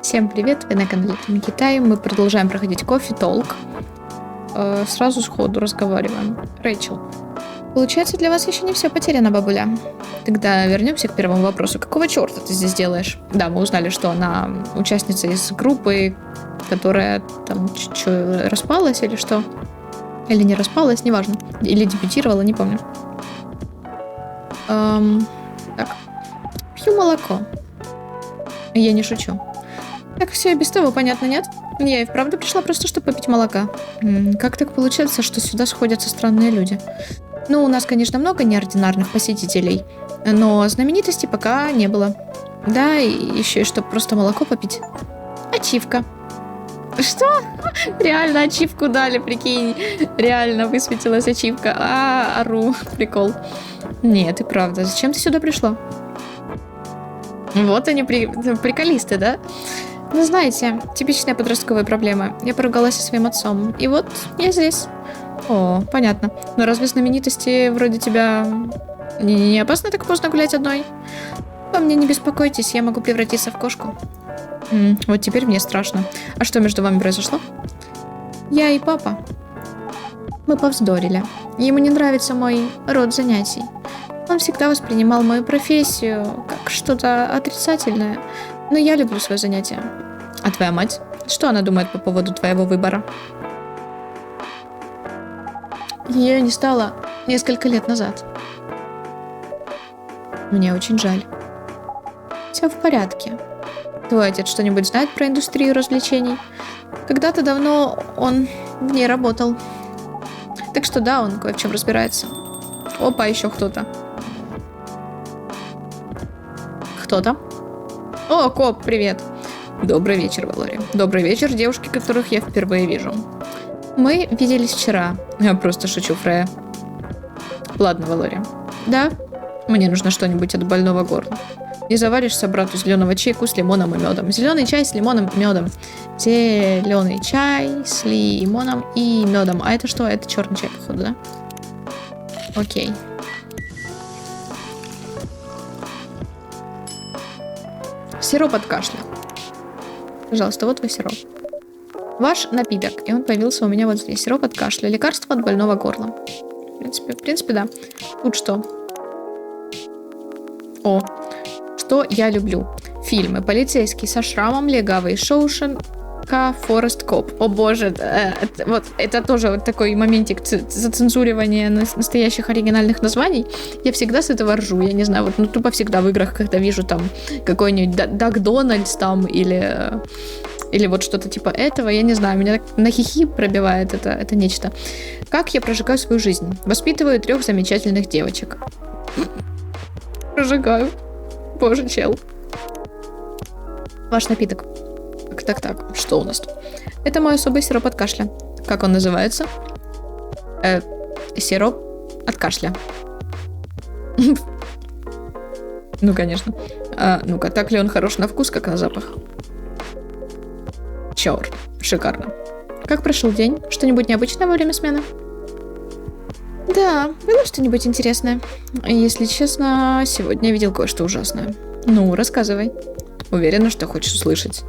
Всем привет, вы на канале Team Китай. Мы продолжаем проходить кофе толк. Сразу сходу разговариваем. Рэйчел, получается, для вас еще не все потеряно, бабуля. Тогда вернемся к первому вопросу. Какого черта ты здесь делаешь? Да, мы узнали, что она участница из группы, которая там чуть-чуть распалась или что. Или не распалась, неважно. Или дебютировала, не помню. Так. Пью молоко. Я не шучу. Так все и без того понятно, нет? Я и вправду пришла просто, чтобы попить молока. Как так получается, что сюда сходятся странные люди? Ну, у нас, конечно, много неординарных посетителей, но знаменитостей пока не было. Да, и еще и чтобы просто молоко попить. Ачивка. Что? Реально ачивку дали, прикинь. Реально высветилась ачивка. Ору. Прикол. Нет, и правда. Зачем ты сюда пришла? Вот они, приколисты, да? Ну, знаете, типичная подростковая проблема. Я поругалась со своим отцом. И вот я здесь. О, понятно. Но разве знаменитости вроде тебя не опасно так поздно гулять одной? По мне не беспокойтесь, я могу превратиться в кошку. Вот теперь мне страшно. А что между вами произошло? Я и папа. Мы повздорили. Ему не нравится мой род занятий. Он всегда воспринимал мою профессию как что-то отрицательное. Но я люблю свое занятие. А твоя мать? Что она думает по поводу твоего выбора? Ее не стало несколько лет назад. Мне очень жаль. Все в порядке. Твой отец что-нибудь знает про индустрию развлечений? Когда-то давно он в ней работал. Так что да, он кое в чем разбирается. Опа, еще кто-то. Кто-то? О, коп, привет. Добрый вечер, Валори. Добрый вечер, девушки, которых я впервые вижу. Мы виделись вчера. Я просто шучу, Фрея. Ладно, Валори. Да? Мне нужно что-нибудь от больного горла. Не заваришься брату зеленого чайку с лимоном и медом. Зеленый чай с лимоном и медом. Зеленый чай с лимоном и медом. А это что? Это черный чай, походу, да? Окей. Сироп от кашля. Пожалуйста, вот твой сироп. Ваш напиток. И он появился у меня вот здесь. Сироп от кашля. Лекарство от больного горла. В принципе, да. Тут что? О. Что я люблю? Фильмы. Полицейский со шрамом, легавый, Шоушенка, Форест Коп. О боже, вот это тоже вот такой моментик зацензуривания настоящих оригинальных названий. Я всегда с этого ржу, я не знаю, вот ну тупо всегда в играх, когда вижу там какой-нибудь Дакдональдс там или вот что-то типа этого, я не знаю, меня так на хихи пробивает это нечто. Как я прожигаю свою жизнь? Воспитываю 3 замечательных девочек. Прожигаю. Боже, чел. Ваш напиток. Так. Что у нас тут? Это мой особый сироп от кашля. Как он называется? Сироп от кашля. Ну, конечно. Ну-ка, так ли он хорош на вкус, как на запах? Черт, шикарно. Как прошел день? Что-нибудь необычное во время смены? Да, было что-нибудь интересное. Если честно, сегодня я видел кое-что ужасное. Ну, рассказывай. Уверена, что хочешь услышать.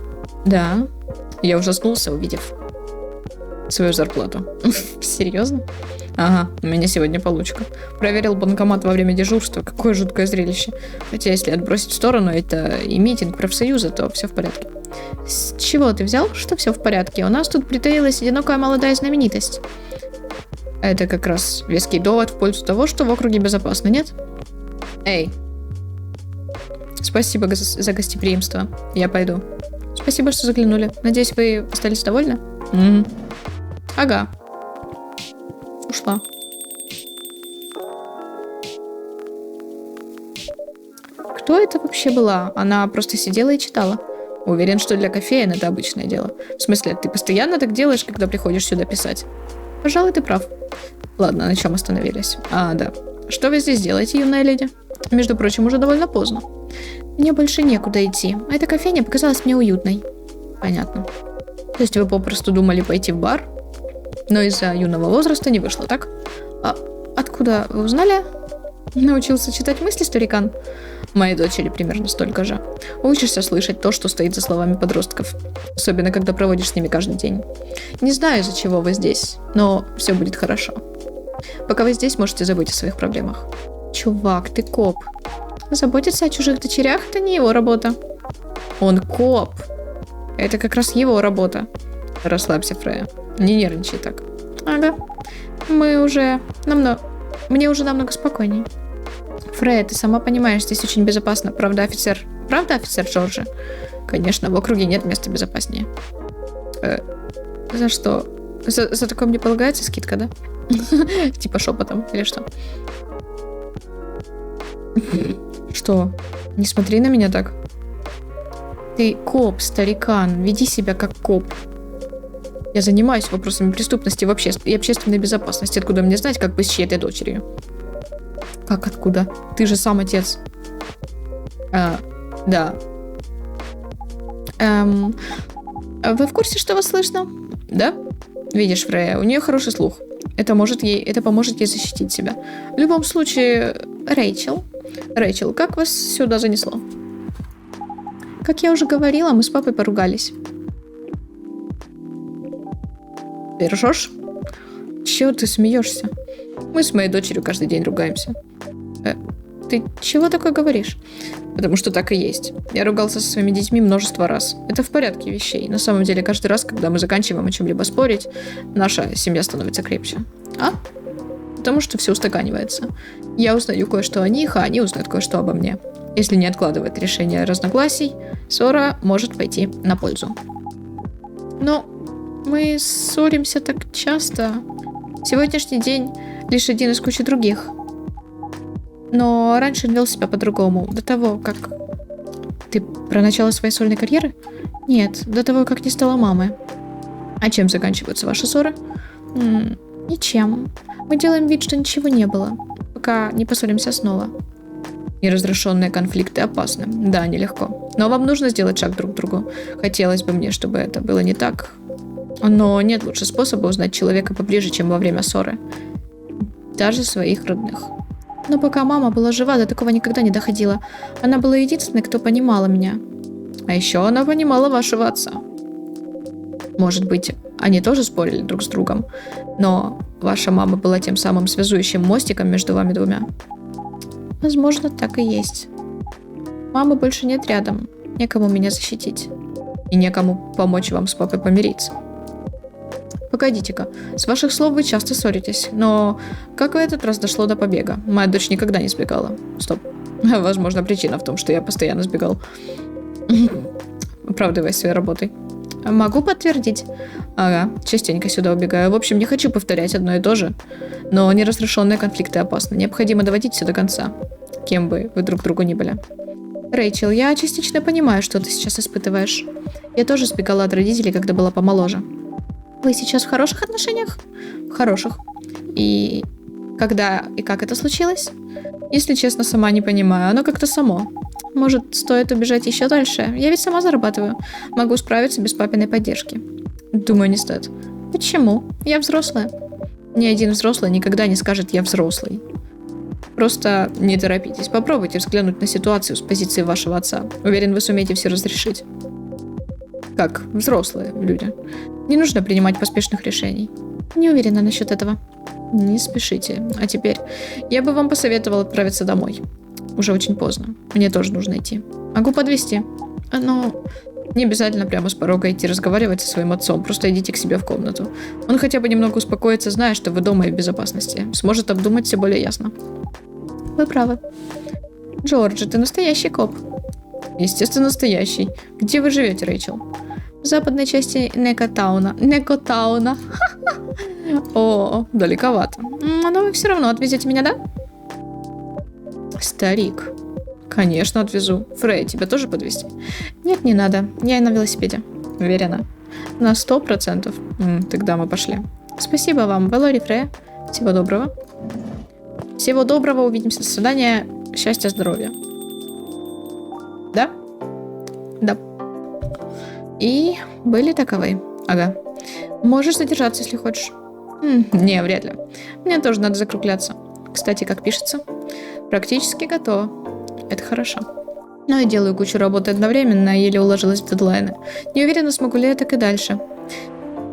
Да. Я ужаснулся, увидев свою зарплату. Серьезно? Ага, у меня сегодня получка. Проверил банкомат во время дежурства. Какое жуткое зрелище. Хотя, если отбросить в сторону, это и митинг профсоюза, то все в порядке. С чего ты взял, что все в порядке? У нас тут притаилась одинокая молодая знаменитость. Это как раз веский довод в пользу того, что в округе безопасно, нет? Эй. Спасибо за гостеприимство. Я пойду. Спасибо, что заглянули. Надеюсь, вы остались довольны? Ага. Ушла. Кто это вообще была? Она просто сидела и читала. Уверен, что для кофеен это обычное дело. В смысле, ты постоянно так делаешь, когда приходишь сюда писать? Пожалуй, ты прав. Ладно, на чем остановились? Да. Что вы здесь делаете, юная леди? Между прочим, уже довольно поздно. Мне больше некуда идти. А эта кофейня показалась мне уютной. Понятно. То есть вы попросту думали пойти в бар? Но из-за юного возраста не вышло, так? А откуда вы узнали? Научился читать мысли, старикан? Моей дочери примерно столько же. Учишься слышать то, что стоит за словами подростков. Особенно, когда проводишь с ними каждый день. Не знаю, из-за чего вы здесь, но все будет хорошо. Пока вы здесь, можете забыть о своих проблемах. Чувак, ты коп. Заботиться о чужих дочерях – это не его работа. Он коп. Это как раз его работа. Расслабься, Фрея. Не нервничай так. Ага. Мне уже намного спокойней. Фрея, ты сама понимаешь, здесь очень безопасно. Правда, офицер Джорджи? Конечно, в округе нет места безопаснее. За что? За такое мне полагается скидка, да? Типа шепотом или что? Что? Не смотри на меня так. Ты коп, старикан. Веди себя как коп. Я занимаюсь вопросами преступности и общественной безопасности. Откуда мне знать, как быть с чьей-то дочерью? Как откуда? Ты же сам отец. Да. Вы в курсе, что вас слышно? Да? Видишь, Фрея, у нее хороший слух. Это поможет ей защитить себя. В любом случае, Рэйчел, как вас сюда занесло? Как я уже говорила, мы с папой поругались. Ты ржешь? Чего ты смеешься? Мы с моей дочерью каждый день ругаемся. Ты чего такое говоришь? Потому что так и есть. Я ругался со своими детьми множество раз. Это в порядке вещей. На самом деле, каждый раз, когда мы заканчиваем о чем-либо спорить, наша семья становится крепче. Потому что все устаканивается. Я узнаю кое-что о них, а они узнают кое-что обо мне. Если не откладывать решение разногласий, ссора может пойти на пользу. Но мы ссоримся так часто. Сегодняшний день лишь один из кучи других. Но раньше он вел себя по-другому. До того, как... Ты про начало своей сольной карьеры? Нет, до того, как не стала мамой. А чем заканчиваются ваши ссоры? Ничем. Мы делаем вид, что ничего не было, пока не поссоримся снова. Неразрешенные конфликты опасны. Да, нелегко. Но вам нужно сделать шаг друг к другу. Хотелось бы мне, чтобы это было не так. Но нет лучше способа узнать человека поближе, чем во время ссоры. Даже своих родных. Но пока мама была жива, до такого никогда не доходило. Она была единственной, кто понимала меня. А еще она понимала вашего отца. Может быть, они тоже спорили друг с другом, но ваша мама была тем самым связующим мостиком между вами двумя. Возможно, так и есть. Мамы больше нет рядом, некому меня защитить. И некому помочь вам с папой помириться. Погодите-ка, с ваших слов вы часто ссоритесь, но как в этот раз дошло до побега? Моя дочь никогда не сбегала. Стоп. Возможно, причина в том, что я постоянно сбегал. Оправдываясь своей работой. Могу подтвердить. Ага, частенько сюда убегаю. В общем, не хочу повторять одно и то же. Но неразрешенные конфликты опасны. Необходимо доводить все до конца. Кем бы вы друг другу ни были. Рэйчел, я частично понимаю, что ты сейчас испытываешь. Я тоже сбегала от родителей, когда была помоложе. Вы сейчас в хороших отношениях? В хороших. И когда и как это случилось? Если честно, сама не понимаю. Оно как-то само. Может, стоит убежать еще дальше? Я ведь сама зарабатываю. Могу справиться без папиной поддержки. Думаю, не стоит. Почему? Я взрослая. Ни один взрослый никогда не скажет «я взрослый». Просто не торопитесь. Попробуйте взглянуть на ситуацию с позиции вашего отца. Уверен, вы сумеете все разрешить. Как взрослые люди. Не нужно принимать поспешных решений. Не уверена насчет этого. Не спешите. А теперь я бы вам посоветовала отправиться домой. Уже очень поздно. Мне тоже нужно идти. Могу подвезти. Но не обязательно прямо с порога идти разговаривать со своим отцом. Просто идите к себе в комнату. Он хотя бы немного успокоится, зная, что вы дома и в безопасности. Сможет обдумать все более ясно. Вы правы. Джорджи, ты настоящий коп. Естественно, настоящий. Где вы живете, Рэйчел? В западной части Некотауна. О, далековато. Но вы все равно отвезете меня, да? Старик. Конечно, отвезу. Фрей, тебя тоже подвезти? Нет, не надо. Я и на велосипеде. Уверена? На 100%. Тогда мы пошли. Спасибо вам, Валори Фрея. Всего доброго. Всего доброго. Увидимся. До свидания. Счастья, здоровья. Да? Да. И были таковы. Ага. Можешь задержаться, если хочешь. Не, вряд ли. Мне тоже надо закругляться. Кстати, как пишется? Практически готово. Это хорошо. Но я делаю кучу работы одновременно, еле уложилась в дедлайны. Не уверена, смогу ли я так и дальше.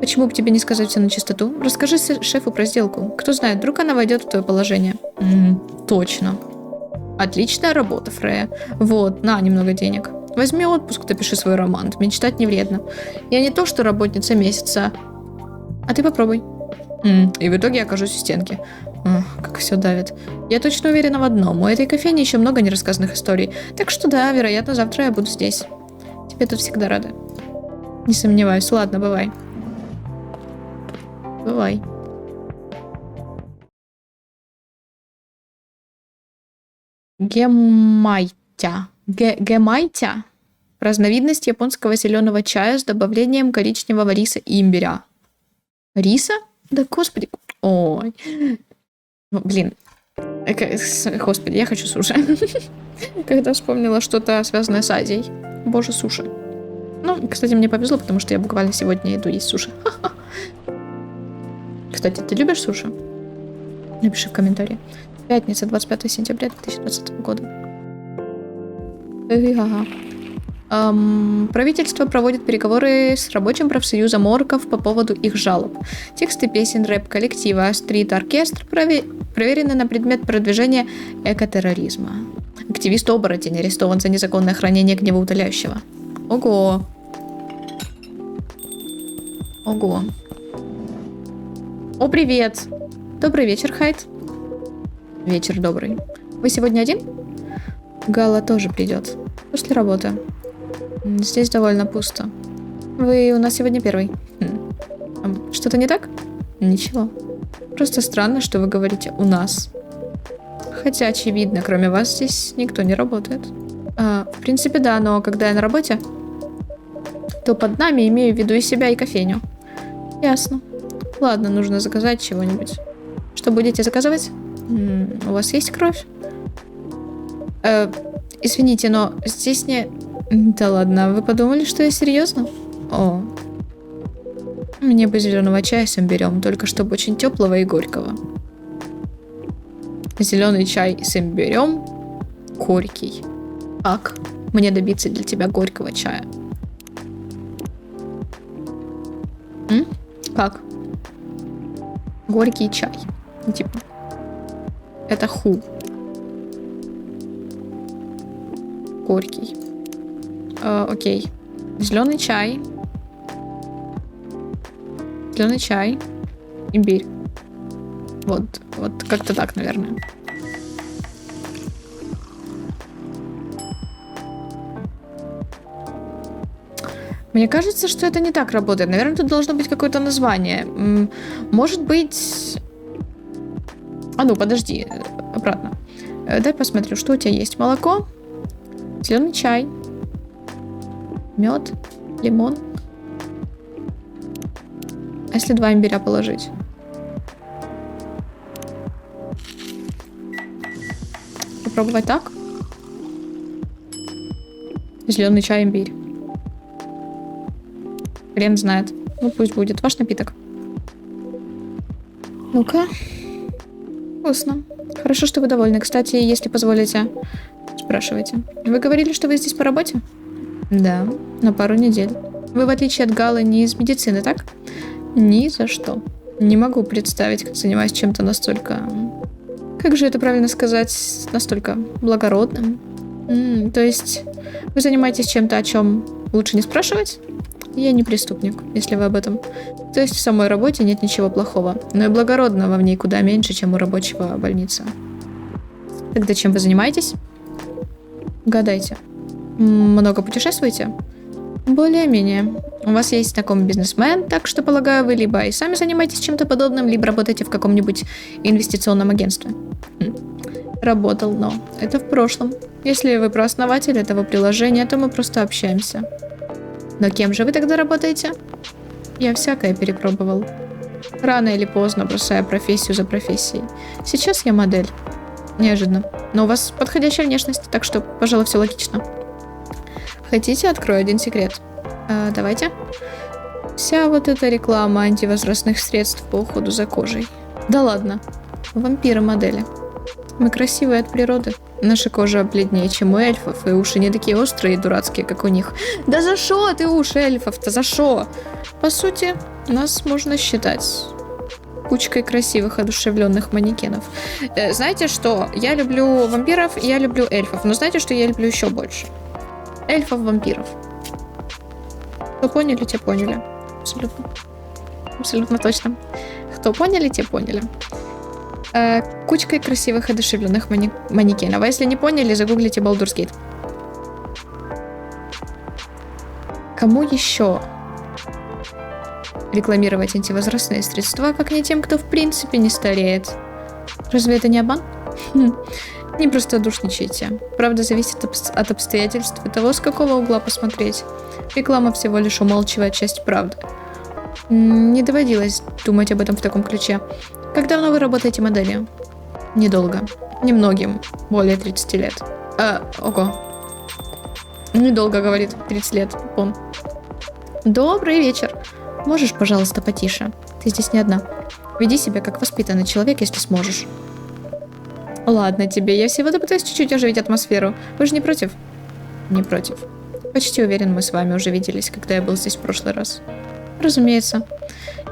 Почему бы тебе не сказать все на чистоту? Расскажи шефу про сделку. Кто знает, вдруг она войдет в твое положение. Точно. Отличная работа, Фрея. Вот, на, немного денег. Возьми отпуск, допиши свой роман. Мечтать не вредно. Я не то, что работница месяца. А ты попробуй. И в итоге я окажусь у стенки. Как все давит. Я точно уверена в одном. У этой кофейни еще много нерассказанных историй. Так что да, вероятно, завтра я буду здесь. Тебе тут всегда рада. Не сомневаюсь. Ладно, бывай. Бывай. Гемайтя. Гемайтя. Разновидность японского зеленого чая с добавлением коричневого риса и имбиря. Риса? Да господи. Ой. Блин. Господи, я хочу суши. Когда вспомнила что-то связанное с Азией. Боже, суши. Ну, кстати, мне повезло, потому что я буквально сегодня иду есть суши. Кстати, ты любишь суши? Напиши в комментарии. Пятница, 25 сентября 2020 года. Ага. Правительство проводит переговоры с рабочим профсоюзом орков по поводу их жалоб. Тексты песен рэп-коллектива «Стрит-оркестр» проверены на предмет продвижения экотерроризма. Активист-оборотень арестован за незаконное хранение гневоутоляющего. Ого. Ого. О, привет. Добрый вечер, Хайд. Вечер добрый. Вы сегодня один? Гала тоже придет. После работы. Здесь довольно пусто. Вы у нас сегодня первый. Что-то не так? Ничего. Просто странно, что вы говорите «у нас». Хотя, очевидно, кроме вас здесь никто не работает. В принципе, да, но когда я на работе, то под нами имею в виду и себя, и кофейню. Ясно. Ладно, нужно заказать чего-нибудь. Что будете заказывать? У вас есть кровь? Извините, но здесь не... Да ладно, вы подумали, что я серьезно? О. Мне бы зеленого чая с имбирем, только чтобы очень теплого и горького. Зеленый чай с имбирем горький. Как мне добиться для тебя горького чая? Как? Горький чай. Типа. Это ху. Горький. Окей. Зеленый чай. Зеленый чай. Имбирь. Вот как-то так, наверное. Мне кажется, что это не так работает. Наверное, тут должно быть какое-то название. Может быть... А ну, подожди. Обратно. Дай посмотрю, что у тебя есть. Молоко, зеленый чай, мед, лимон. А если 2 имбиря положить? Попробовать так? Зеленый чай, имбирь. Хрен знает. Ну, пусть будет ваш напиток. Ну-ка. Вкусно. Хорошо, что вы довольны. Кстати, если позволите, спрашивайте. Вы говорили, что вы здесь по работе? Да, на пару недель. Вы, в отличие от Галы, не из медицины, так? Ни за что. Не могу представить, как занимаюсь чем-то настолько... Как же это правильно сказать? Настолько благородным. То есть вы занимаетесь чем-то, о чем лучше не спрашивать? Я не преступник, если вы об этом. То есть в самой работе нет ничего плохого, но и благородного в ней куда меньше, чем у рабочего больницы. Тогда чем вы занимаетесь? Гадайте. Много путешествуете? Более-менее. У вас есть знакомый бизнесмен, так что, полагаю, вы либо и сами занимаетесь чем-то подобным, либо работаете в каком-нибудь инвестиционном агентстве. Работал, но это в прошлом. Если вы прооснователь этого приложения, то мы просто общаемся. Но кем же вы тогда работаете? Я всякое перепробовал. Рано или поздно бросая профессию за профессией. Сейчас я модель. Неожиданно. Но у вас подходящая внешность, так что, пожалуй, все логично. Хотите, открою один секрет? Давайте. Вся вот эта реклама антивозрастных средств по уходу за кожей. Да ладно. Вампиры-модели. Мы красивые от природы. Наша кожа бледнее, чем у эльфов, и уши не такие острые и дурацкие, как у них. Да за шо ты уши эльфов-то, за шо? По сути, нас можно считать кучкой красивых, одушевленных манекенов. Знаете что? Я люблю вампиров, я люблю эльфов, но знаете, что я люблю еще больше? Эльфов-вампиров. Кто поняли, те поняли. Абсолютно. Абсолютно точно. Кто поняли, те поняли. Кучкой красивых, одушевленных манекенов. А если не поняли, загуглите Baldur's Gate. Кому еще рекламировать антивозрастные средства, как не тем, кто в принципе не стареет? Разве это не обман? Не просто душничайте. Правда зависит от обстоятельств и того, с какого угла посмотреть. Реклама всего лишь умалчивает часть правды. Не доводилось думать об этом в таком ключе. Как давно вы работаете моделью? Недолго. Немногим. Более 30 лет. Ого. Недолго, говорит. 30 лет. Он. Добрый вечер. Можешь, пожалуйста, потише? Ты здесь не одна. Веди себя как воспитанный человек, если сможешь. Ладно тебе, я всего-то пытаюсь чуть-чуть оживить атмосферу. Вы же не против? Не против. Почти уверен, мы с вами уже виделись, когда я был здесь в прошлый раз. Разумеется.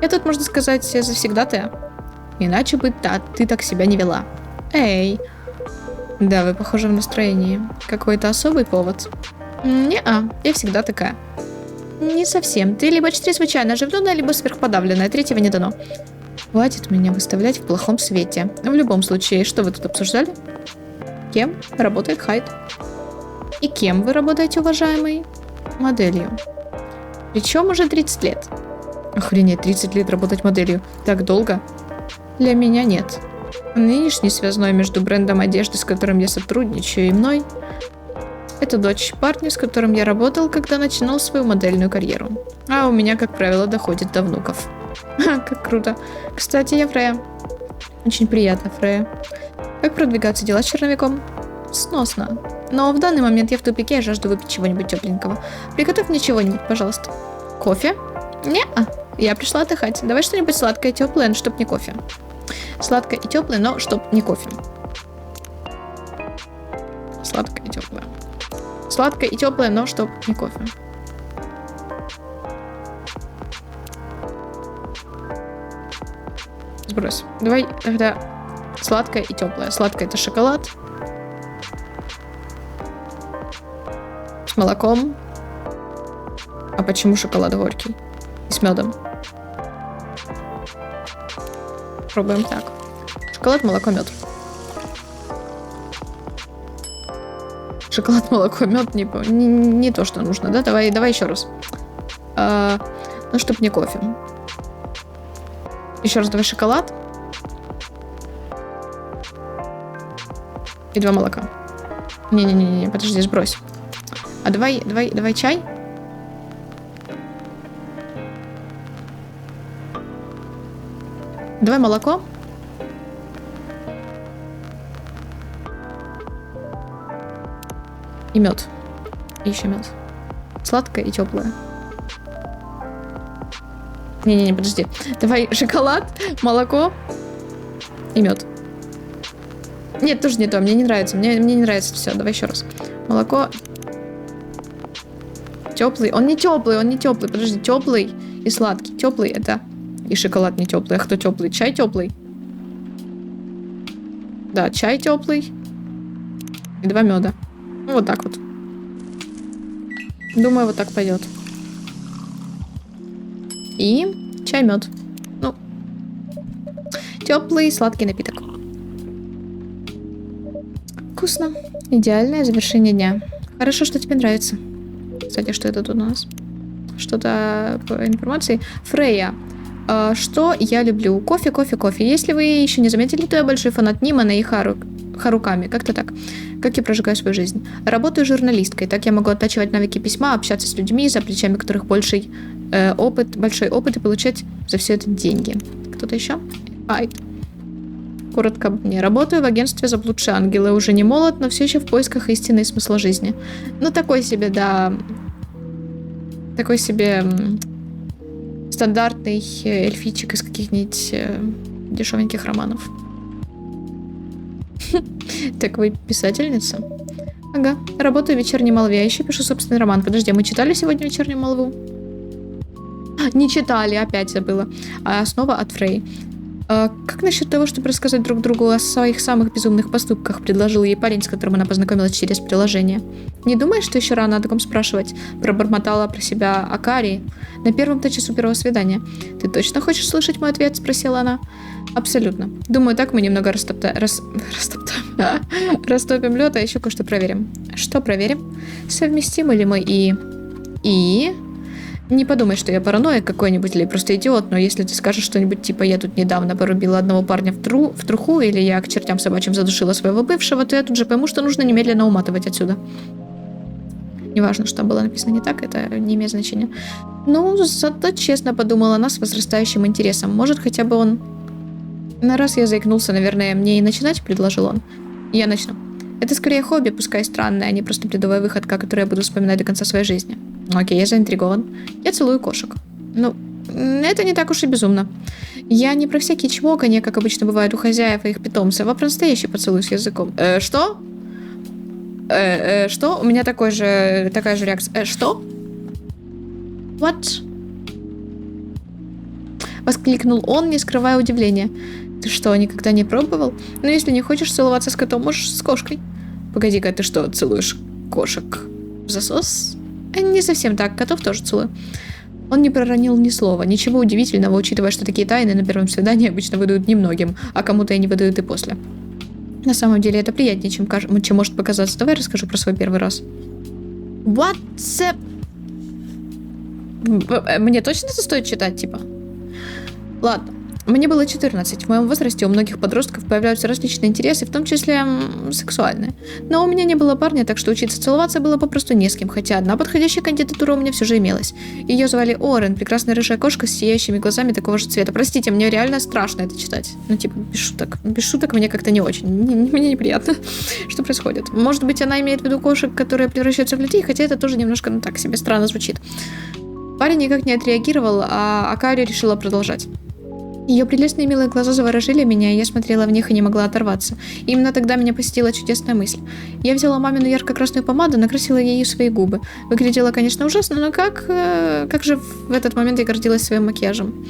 Я тут, можно сказать, завсегдатая. Иначе бы ты так себя не вела. Эй. Да, вы похожи в настроении. Какой-то особый повод? Не-а, я всегда такая. Не совсем. Ты либо чрезвычайно оживленная, либо сверхподавленная. Третьего не дано. Хватит меня выставлять в плохом свете. В любом случае, что вы тут обсуждали? Кем работает Хайд? И кем вы работаете, уважаемый? Моделью. Причем уже 30 лет. Охренеть, 30 лет работать моделью. Так долго? Для меня нет. Нынешний связной между брендом одежды, с которым я сотрудничаю, и мной, это дочь парня, с которым я работал, когда начинал свою модельную карьеру. А у меня, как правило, доходит до внуков. Как круто. Кстати, я Фрея. Очень приятно, Фрея. Как продвигаются дела с черновиком? Сносно. Но в данный момент я в тупике и жажду выпить чего-нибудь тепленького. Приготовь мне чего-нибудь, пожалуйста. Кофе? Не-а. Я пришла отдыхать. Давай что-нибудь сладкое, теплое, но чтоб не кофе. Сладкое и теплое, но чтоб не кофе. Сладкое и теплое. Сладкое и теплое, но чтоб не кофе. Сбрось. Давай тогда сладкое и теплое. Сладкое — это шоколад. С молоком. А почему шоколад горький? И с медом. Пробуем так. Шоколад, молоко, мед. Шоколад, молоко, мед не то, что нужно, да? Давай еще раз. Ну, чтоб не кофе. Еще раз давай шоколад. И 2 молока. Не-не-не, подожди, сбрось. А давай чай. Давай молоко. И мед. И еще мед. Сладкое и теплое. Не-не-не, подожди. Давай шоколад, молоко и мед. Нет, тоже не то. Мне не нравится. Мне не нравится все. Давай еще раз. Молоко. Теплый. Он не теплый. Подожди, теплый и сладкий. Теплый это. И шоколад не теплый. А кто теплый? Чай теплый. Да, чай теплый. И 2 меда. Ну, вот так вот. Думаю, вот так пойдет. И чай, мед. Ну, теплый сладкий напиток. Вкусно. Идеальное завершение дня. Хорошо, что тебе нравится. Кстати, что это тут у нас? Что-то по информации. Фрея. Что я люблю? Кофе. Если вы еще не заметили, то я большой фанат Нимана и Харуками. Как-то так. Как я прожигаю свою жизнь. Работаю журналисткой. Так я могу оттачивать навыки письма, общаться с людьми, за плечами которых большой опыт и получать за все это деньги. Кто-то еще? Коротко обо мне. Работаю в агентстве «Заблудшие ангелы». Уже не молод, но все еще в поисках истины и смысла жизни. Ну, такой себе, да... Такой себе... стандартный эльфичек из каких-нибудь дешевеньких романов. Так вы писательница? Ага, работаю в вечерней молве, а еще пишу собственный роман. Подожди, мы читали сегодня вечернюю молву? Не читали, опять забыла. А снова от Фрей. Как насчет того, чтобы рассказать друг другу о своих самых безумных поступках, предложил ей парень, с которым она познакомилась через приложение. Не думаешь, что еще рано о таком спрашивать? Пробормотала про себя Акари на первом-то часу первого свидания. Ты точно хочешь слышать мой ответ? Спросила она. Абсолютно. Думаю, так мы немного растопим лед, а еще кое-что проверим. Что проверим? Совместимы ли мы и... Не подумай, что я параноик какой-нибудь или просто идиот, но если ты скажешь что-нибудь типа «я тут недавно порубила одного парня в труху» или «я к чертям собачьим задушила своего бывшего», то я тут же пойму, что нужно немедленно уматывать отсюда. Неважно, что там было написано не так, это не имеет значения. Ну, зато честно подумала она с возрастающим интересом. Может, хотя бы он... На раз я заикнулся, наверное, мне и начинать, предложил он. Я начну. Это скорее хобби, пускай странное, а не просто бредовая выходка, которую я буду вспоминать до конца своей жизни. Окей, я заинтригован. Я целую кошек. Ну, это не так уж и безумно. Я не про всякие чмоканья, как обычно бывает у хозяев и их питомцев, а про настоящий поцелуй с языком. Что? Что? У меня такая же реакция. Что? What? Воскликнул он, не скрывая удивления. Ты что, никогда не пробовал? Ну, если не хочешь целоваться с котом, можешь с кошкой. Погоди-ка, ты что, целуешь кошек в засос? Не совсем так, котов тоже целую. Он не проронил ни слова. Ничего удивительного, учитывая, что такие тайны на первом свидании обычно выдают немногим, а кому-то и не выдают и после. На самом деле это приятнее, чем может показаться. Давай расскажу про свой первый раз. What the... Мне точно это стоит читать, типа? Ладно. Мне было 14. В моем возрасте у многих подростков появляются различные интересы, в том числе сексуальные. Но у меня не было парня, так что учиться целоваться было попросту не с кем, хотя одна подходящая кандидатура у меня все же имелась. Ее звали Орен, прекрасная рыжая кошка с сияющими глазами такого же цвета. Простите, мне реально страшно это читать. Ну, типа, без шуток. Без шуток мне как-то не очень. Мне неприятно, что происходит. Может быть, она имеет в виду кошек, которые превращаются в людей, хотя это тоже немножко, ну так себе странно звучит. Парень никак не отреагировал, а Акари решила продолжать. Ее прелестные милые глаза заворожили меня, и я смотрела в них и не могла оторваться. И именно тогда меня посетила чудесная мысль. Я взяла мамину ярко-красную помаду, накрасила ею свои губы. Выглядело, конечно, ужасно, но как же в этот момент я гордилась своим макияжем.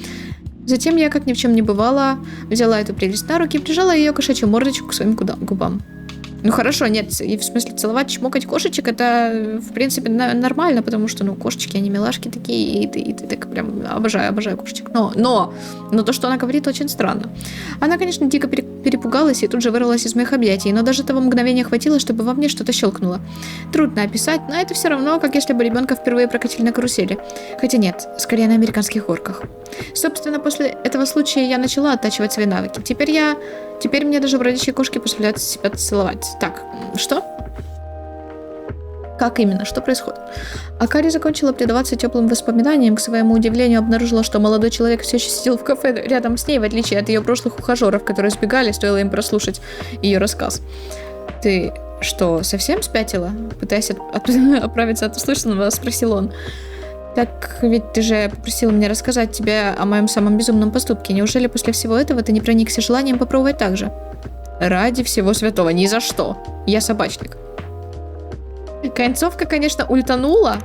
Затем я, как ни в чем не бывало, взяла эту прелесть на руки и прижала ее кошачью мордочку к своим губам. Ну хорошо, нет, и в смысле целовать, чмокать кошечек, это в принципе нормально, потому что, ну, кошечки, они милашки такие, и ты так прям обожаю кошечек. Но то, что она говорит, очень странно. Она, конечно, дико перепугалась и тут же вырвалась из моих объятий, но даже того мгновения хватило, чтобы во мне что-то щелкнуло. Трудно описать, но это все равно, как если бы ребенка впервые прокатили на карусели. Хотя нет, скорее на американских горках. Собственно, после этого случая я начала оттачивать свои навыки. Теперь мне даже бродячие кошки позволяют себя целовать. Так, что? Как именно? Что происходит? Акари закончила предаваться теплым воспоминаниям. К своему удивлению обнаружила, что молодой человек все еще сидел в кафе рядом с ней, в отличие от ее прошлых ухажеров, которые сбегали, стоило им прослушать ее рассказ. Ты что, совсем спятила? Пытаясь оправиться от услышанного, спросил он. Так ведь ты же попросила меня рассказать тебе о моем самом безумном поступке. Неужели после всего этого ты не проникся желанием попробовать так же? Ради всего святого, ни за что. Я собачник. Концовка, конечно, ультанула,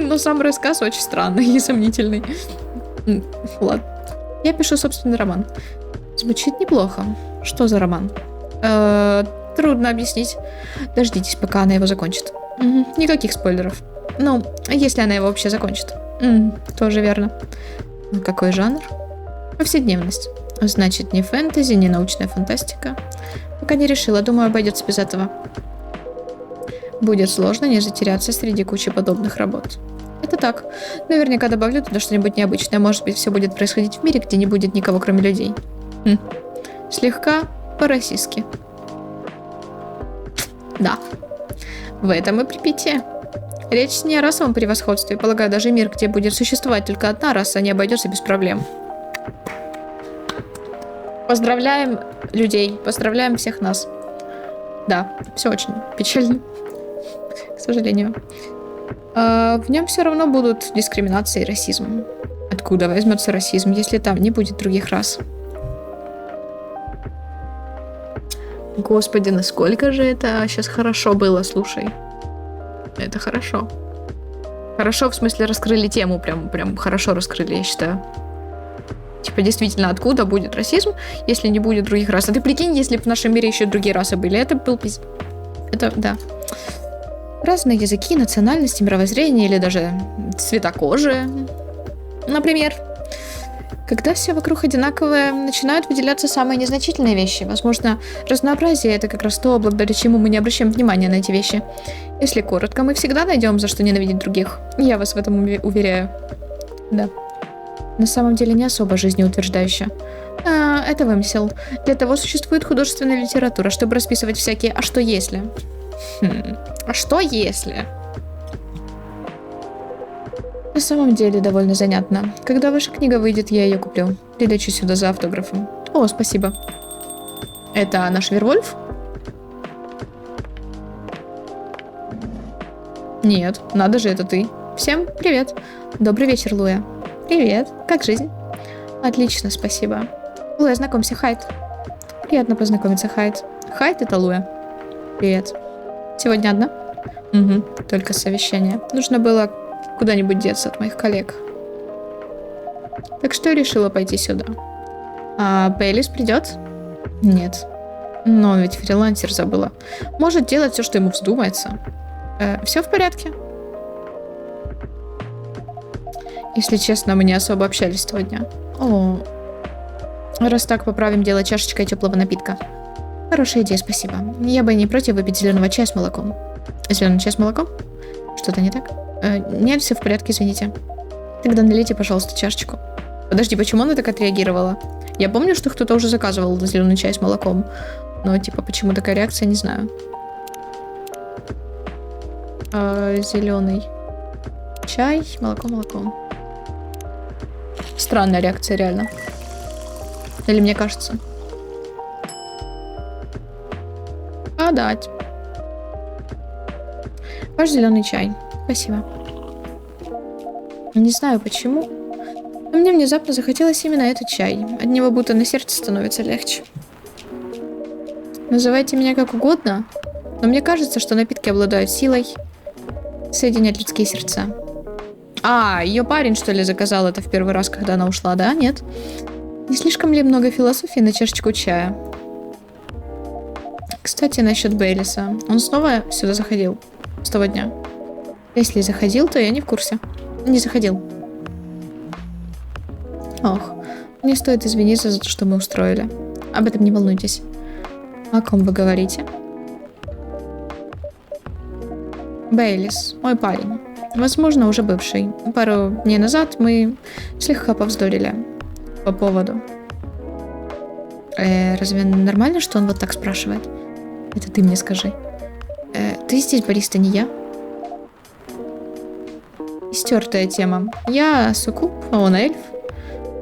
но сам рассказ очень странный и сомнительный. Ладно. Я пишу собственный роман. Звучит неплохо. Что за роман? Трудно объяснить. Дождитесь, пока она его закончит. Никаких спойлеров. Ну, если она его вообще закончит. Тоже верно. Какой жанр? Повседневность. Значит, не фэнтези, не научная фантастика. Пока не решила, думаю, обойдется без этого. Будет сложно не затеряться среди кучи подобных работ. Это так. Наверняка добавлю туда что-нибудь необычное. Может быть, все будет происходить в мире, где не будет никого, кроме людей. Слегка по-российски. Да. В этом и припятие. Речь не о расовом превосходстве. Полагаю, даже мир, где будет существовать только одна раса, не обойдется без проблем. Поздравляем людей. Поздравляем всех нас. Да, все очень печально. К сожалению. В нем все равно будут дискриминация и расизм. Откуда возьмется расизм, если там не будет других рас? Господи, насколько же это сейчас хорошо было, слушай. Это хорошо. Хорошо, в смысле, раскрыли тему, прям хорошо раскрыли, я считаю. Типа, действительно, откуда будет расизм, если не будет других рас? А ты прикинь, если бы в нашем мире еще другие расы были, это был Это, да. Разные языки, национальности, мировоззрение или даже цвета кожи. Например, когда все вокруг одинаковое, начинают выделяться самые незначительные вещи. Возможно, разнообразие — это как раз то, благодаря чему мы не обращаем внимания на эти вещи. Если коротко, мы всегда найдем, за что ненавидеть других. Я вас в этом уверяю. Да. На самом деле не особо жизнеутверждающе. Это вымысел. Для того существует художественная литература, чтобы расписывать всякие «а что если?». А что если? На самом деле довольно занятно. Когда ваша книга выйдет, я ее куплю. Прилечу сюда за автографом. О, спасибо. Это наш Вервольф? Нет, надо же, это ты. Всем привет. Добрый вечер, Луя. Привет. Как жизнь? Отлично, спасибо. Луя, знакомься, Хайд. Приятно познакомиться, Хайд. Хайд — это Луя. Привет. Сегодня одна? Угу, только совещание. Нужно было куда-нибудь деться от моих коллег. Так что я решила пойти сюда. А Бейлис придет? Нет. Но он ведь фрилансер, забыла. Может делать все, что ему вздумается. Все в порядке? Если честно, мы не особо общались сегодня. О, раз так, поправим дело чашечкой теплого напитка. Хорошая идея, спасибо. Я бы не против выпить зеленого чая с молоком. Зеленый чай с молоком? Что-то не так? Нет, все в порядке, извините. Тогда налейте, пожалуйста, чашечку. Подожди, почему она так отреагировала? Я помню, что кто-то уже заказывал зеленый чай с молоком. Но, типа, почему такая реакция, не знаю. Зеленый чай, молоко. Странная реакция, реально. Или мне кажется? Подать. Ваш зеленый чай. Спасибо. Не знаю почему, но мне внезапно захотелось именно этот чай. От него будто на сердце становится легче. Называйте меня как угодно, но мне кажется, что напитки обладают силой соединять людские сердца. Ее парень, что ли, заказал это в первый раз, когда она ушла, да? Нет? Не слишком ли много философии на чашечку чая? Кстати, насчет Бейлиса. Он снова сюда заходил с того дня? Если заходил, то я не в курсе. Не заходил. Ох, мне стоит извиниться за то, что мы устроили. Об этом не волнуйтесь. О ком вы говорите? Бейлис, мой парень. Возможно, уже бывший. Пару дней назад мы слегка повздорили по поводу. Разве нормально, что он вот так спрашивает? Это ты мне скажи. Ты здесь бариста, не я? Стертая тема. Я суккуб, а он эльф.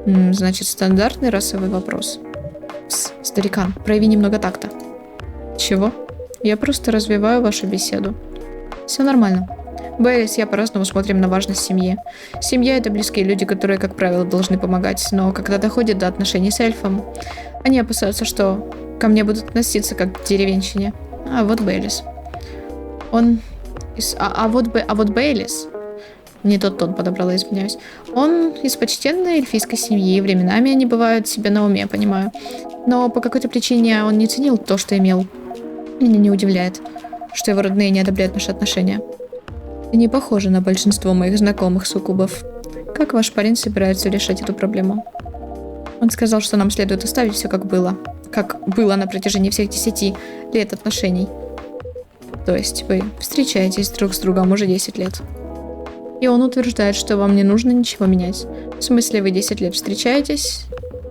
Значит, стандартный расовый вопрос. Старикан, прояви немного такта. Чего? Я просто развиваю вашу беседу. Все нормально. Бейлис, я по-разному смотрим на важность семьи. Семья — это близкие люди, которые, как правило, должны помогать. Но когда доходит до отношений с эльфом, они опасаются, что ко мне будут относиться как к деревенщине. А вот Бейлис. Он... вот Бейлис... Не тот тон подобрала, извиняюсь. Он из почтенной эльфийской семьи. Временами они бывают себе на уме, понимаю. Но по какой-то причине он не ценил то, что имел. Меня не удивляет, что его родные не одобряют наши отношения. Ты не похожа на большинство моих знакомых суккубов. Как ваш парень собирается решать эту проблему? Он сказал, что нам следует оставить все как было. Как было на протяжении всех 10 лет отношений. То есть вы встречаетесь друг с другом уже 10 лет. И он утверждает, что вам не нужно ничего менять. В смысле, вы 10 лет встречаетесь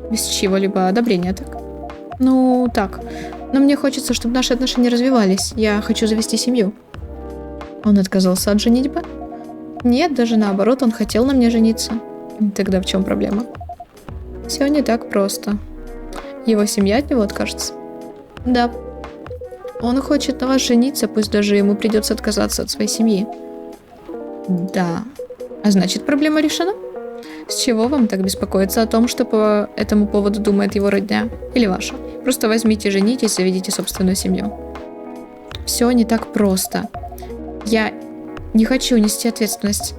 без чьего-либо одобрения, так? Ну, так. Но мне хочется, чтобы наши отношения развивались. Я хочу завести семью. Он отказался от женитьбы? Нет, даже наоборот, он хотел на мне жениться. Тогда в чем проблема? Все не так просто. Его семья от него откажется? Да. Он хочет на вас жениться, пусть даже ему придется отказаться от своей семьи. Да. А значит, проблема решена? С чего вам так беспокоиться о том, что по этому поводу думает его родня? Или ваша? Просто возьмите, женитесь, заведите собственную семью. Все не так просто. Я не хочу нести ответственность.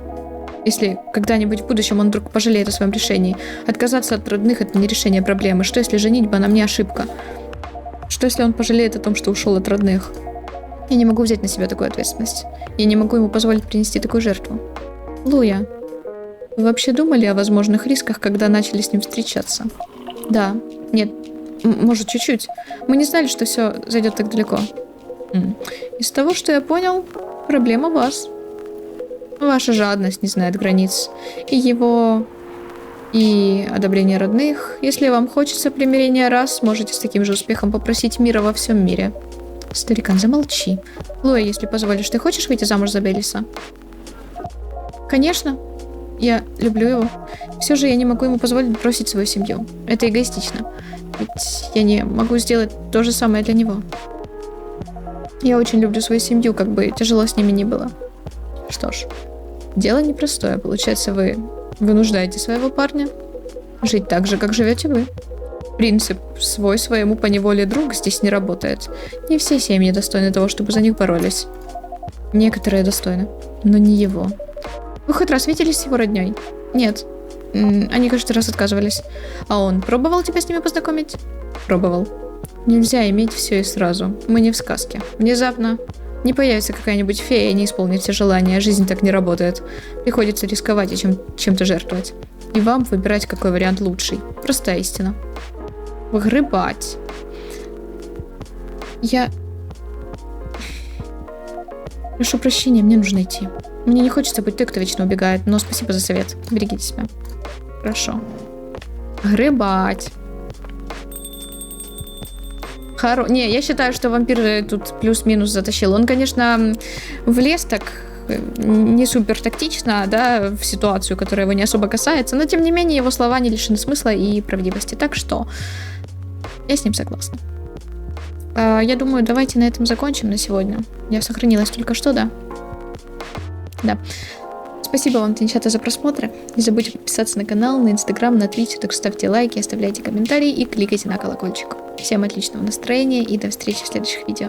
Если когда-нибудь в будущем он вдруг пожалеет о своем решении. Отказаться от родных — это не решение проблемы. Что если женитьба на мне ошибка? Что если он пожалеет о том, что ушел от родных? Я не могу взять на себя такую ответственность. Я не могу ему позволить принести такую жертву. Луя, вы вообще думали о возможных рисках, когда начали с ним встречаться? Да. Нет. Может, чуть-чуть. Мы не знали, что все зайдет так далеко. Из того, что я понял, проблема в вас. Ваша жадность не знает границ. И одобрение родных. Если вам хочется примирения раз, можете с таким же успехом попросить мира во всем мире. Старикан, замолчи. Луя, если позволишь, ты хочешь выйти замуж за Белиса? Конечно. Я люблю его. Все же я не могу ему позволить бросить свою семью. Это эгоистично. Ведь я не могу сделать то же самое для него. Я очень люблю свою семью, как бы тяжело с ними ни было. Что ж, дело непростое. Получается, вы вынуждаете своего парня жить так же, как живете вы. Принцип «свой своему поневоле друг» здесь не работает. Не все семьи достойны того, чтобы за них боролись. Некоторые достойны, но не его. Вы хоть раз виделись с его родней? Нет. Они каждый раз отказывались. А он пробовал тебя с ними познакомить? Пробовал. Нельзя иметь все и сразу. Мы не в сказке. Внезапно не появится какая-нибудь фея и не исполнит все желания. Жизнь так не работает. Приходится рисковать и чем-то жертвовать. И вам выбирать, какой вариант лучший. Простая истина. Выгребать. Я... Прошу прощения, мне нужно идти. Мне не хочется быть той, кто вечно убегает, но спасибо за совет. Берегите себя. Хорошо. Гребать. Не, я считаю, что вампир тут плюс-минус затащил. Он, конечно, влез так не супер тактично, да, в ситуацию, которая его не особо касается, но, тем не менее, его слова не лишены смысла и правдивости. Так что я с ним согласна. Я думаю, давайте на этом закончим на сегодня. Я сохранилась только что, да? Да. Спасибо вам, Тинчата, за просмотр. Не забудьте подписаться на канал, на Инстаграм, на Твич. Так что ставьте лайки, оставляйте комментарии и кликайте на колокольчик. Всем отличного настроения и до встречи в следующих видео.